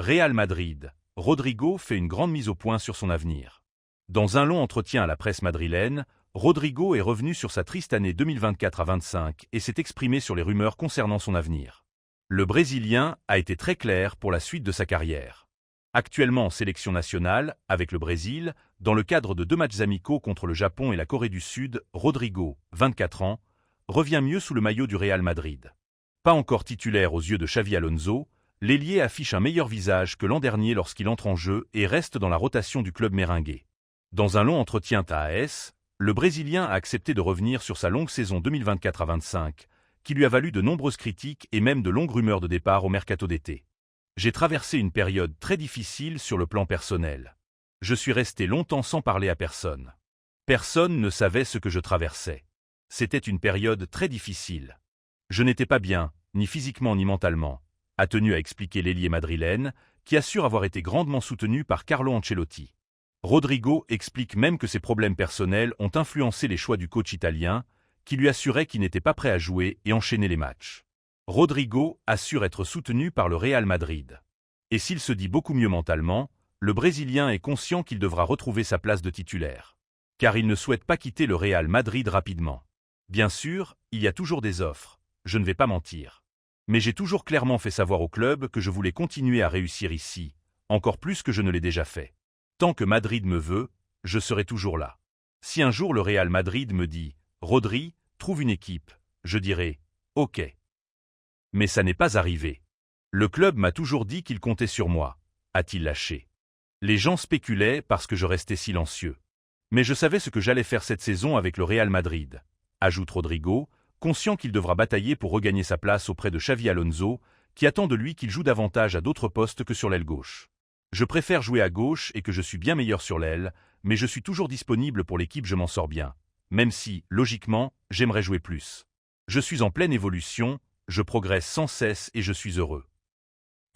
Real Madrid, Rodrigo fait une grande mise au point sur son avenir. Dans un long entretien à la presse madrilène, Rodrigo est revenu sur sa triste année 2024 à 25 et s'est exprimé sur les rumeurs concernant son avenir. Le Brésilien a été très clair pour la suite de sa carrière. Actuellement en sélection nationale, avec le Brésil, dans le cadre de 2 matchs amicaux contre le Japon et la Corée du Sud, Rodrigo, 24 ans, revient mieux sous le maillot du Real Madrid. Pas encore titulaire aux yeux de Xavi Alonso, l'ailier affiche un meilleur visage que l'an dernier lorsqu'il entre en jeu et reste dans la rotation du club merengue. Dans un long entretien à AS, le Brésilien a accepté de revenir sur sa longue saison 2024 à 25, qui lui a valu de nombreuses critiques et même de longues rumeurs de départ au mercato d'été. J'ai traversé une période très difficile sur le plan personnel. Je suis resté longtemps sans parler à personne. Personne ne savait ce que je traversais. C'était une période très difficile. Je n'étais pas bien, ni physiquement ni mentalement, a tenu à expliquer l'ailier madrilène, qui assure avoir été grandement soutenu par Carlo Ancelotti. Rodrigo explique même que ses problèmes personnels ont influencé les choix du coach italien, qui lui assurait qu'il n'était pas prêt à jouer et enchaîner les matchs. Rodrigo assure être soutenu par le Real Madrid. Et s'il se dit beaucoup mieux mentalement, le Brésilien est conscient qu'il devra retrouver sa place de titulaire. Car il ne souhaite pas quitter le Real Madrid rapidement. Bien sûr, il y a toujours des offres, je ne vais pas mentir. Mais j'ai toujours clairement fait savoir au club que je voulais continuer à réussir ici, encore plus que je ne l'ai déjà fait. Tant que Madrid me veut, je serai toujours là. Si un jour le Real Madrid me dit « Rodri, trouve une équipe », je dirai « Ok ». Mais ça n'est pas arrivé. Le club m'a toujours dit qu'il comptait sur moi, a-t-il lâché. Les gens spéculaient parce que je restais silencieux. Mais je savais ce que j'allais faire cette saison avec le Real Madrid, ajoute Rodrigo, conscient qu'il devra batailler pour regagner sa place auprès de Xavi Alonso, qui attend de lui qu'il joue davantage à d'autres postes que sur l'aile gauche. Je préfère jouer à gauche et que je suis bien meilleur sur l'aile, mais je suis toujours disponible pour l'équipe, je m'en sors bien. Même si, logiquement, j'aimerais jouer plus. Je suis en pleine évolution, je progresse sans cesse et je suis heureux.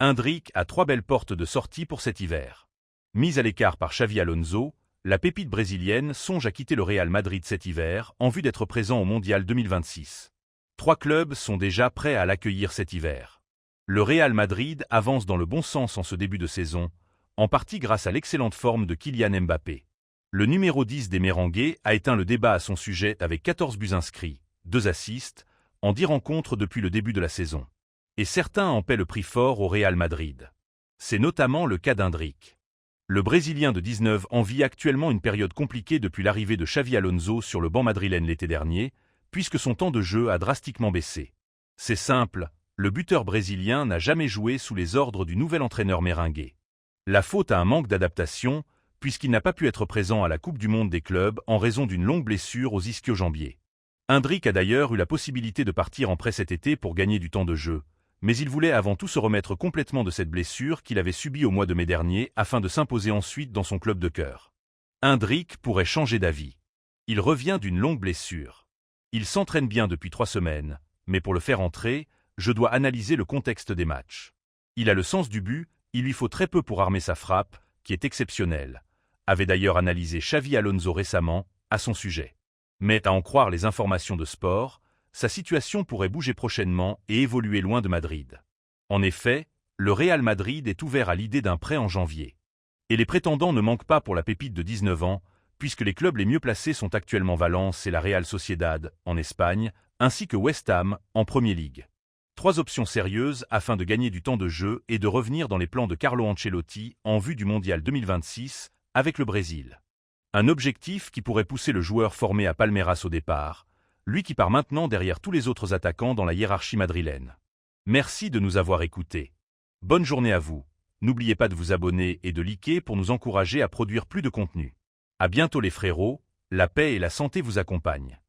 Endrick a 3 belles portes de sortie pour cet hiver. Mise à l'écart par Xavi Alonso, la pépite brésilienne songe à quitter le Real Madrid cet hiver en vue d'être présent au Mondial 2026. 3 clubs sont déjà prêts à l'accueillir cet hiver. Le Real Madrid avance dans le bon sens en ce début de saison, en partie grâce à l'excellente forme de Kylian Mbappé. Le numéro 10 des Merengues a éteint le débat à son sujet avec 14 buts inscrits, 2 assists, en 10 rencontres depuis le début de la saison. Et certains en paient le prix fort au Real Madrid. C'est notamment le cas d'Endrick. Le Brésilien de 19 ans vit actuellement une période compliquée depuis l'arrivée de Xavi Alonso sur le banc madrilène l'été dernier, puisque son temps de jeu a drastiquement baissé. C'est simple, le buteur brésilien n'a jamais joué sous les ordres du nouvel entraîneur merengue. La faute à un manque d'adaptation, puisqu'il n'a pas pu être présent à la Coupe du Monde des clubs en raison d'une longue blessure aux ischio-jambiers. Endrick a d'ailleurs eu la possibilité de partir en prêt cet été pour gagner du temps de jeu, mais il voulait avant tout se remettre complètement de cette blessure qu'il avait subie au mois de mai dernier afin de s'imposer ensuite dans son club de cœur. Endrick pourrait changer d'avis. Il revient d'une longue blessure. Il s'entraîne bien depuis 3 semaines, mais pour le faire entrer, je dois analyser le contexte des matchs. Il a le sens du but, il lui faut très peu pour armer sa frappe, qui est exceptionnelle, avait d'ailleurs analysé Xavi Alonso récemment, à son sujet. Mais à en croire les informations de sport, sa situation pourrait bouger prochainement et évoluer loin de Madrid. En effet, le Real Madrid est ouvert à l'idée d'un prêt en janvier. Et les prétendants ne manquent pas pour la pépite de 19 ans, puisque les clubs les mieux placés sont actuellement Valence et la Real Sociedad, en Espagne, ainsi que West Ham, en Premier League. 3 options sérieuses afin de gagner du temps de jeu et de revenir dans les plans de Carlo Ancelotti en vue du Mondial 2026, avec le Brésil. Un objectif qui pourrait pousser le joueur formé à Palmeiras au départ, lui qui part maintenant derrière tous les autres attaquants dans la hiérarchie madrilène. Merci de nous avoir écoutés. Bonne journée à vous. N'oubliez pas de vous abonner et de liker pour nous encourager à produire plus de contenu. À bientôt les frérots, la paix et la santé vous accompagnent.